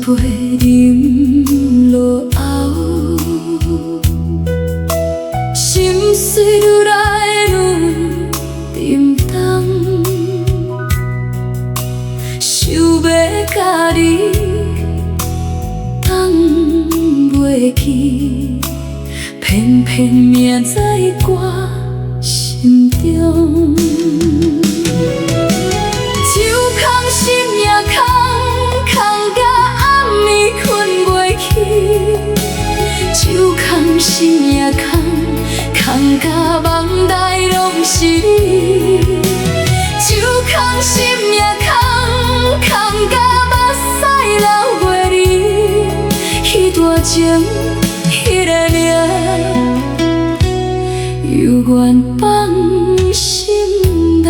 杯饮落后，心碎愈来愈沉重，想要甲你放袂记，偏偏命在我心中。手空心也空，空甲暗暝困袂去。手空心也空，空甲梦内拢是你。手空心也空，空甲目屎流袂离。彼段情，彼个名，犹原放心内。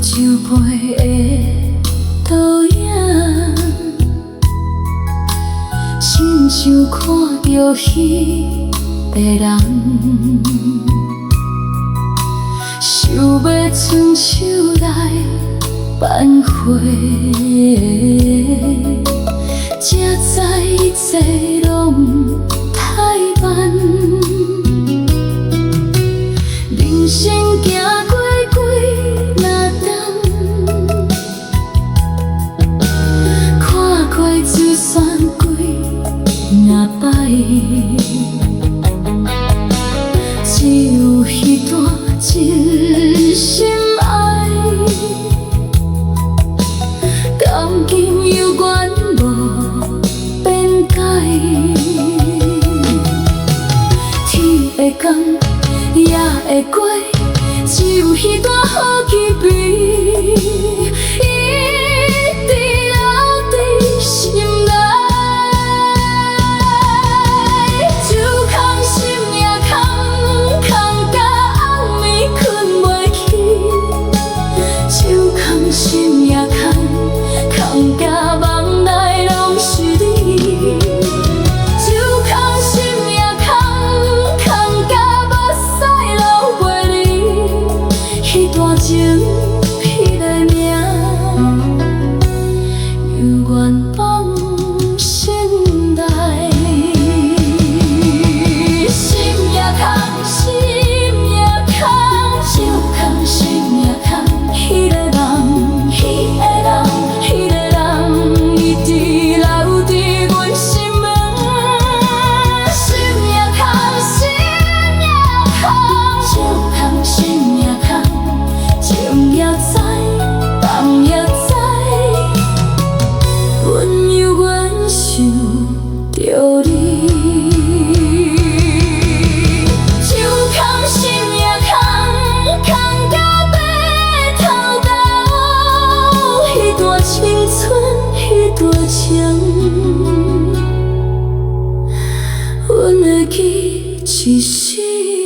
酒杯的倒影，亲像看着彼个人，想要伸手来挽回，才知一切拢太晚。人生行过几若冬，看过水山几若摆，只有彼段真心爱，感情犹原无变改。天会光，也会过，只有彼段好气味，一直留在心内。手空心也空，空甲暗暝困袂去。手空心也空，空甲梦内拢是你。手空心也空，空甲目屎流袂离。彼段情，彼个名，犹原放心内。心也空，心也空，手空心也空。彼个人，彼个人，彼个人，一直留伫阮心门。心也空，心也空，手空心也空。情也知，梦也知，阮犹原想着你。手空心也空，空甲白头到。彼段青春，彼段情，阮会记一世。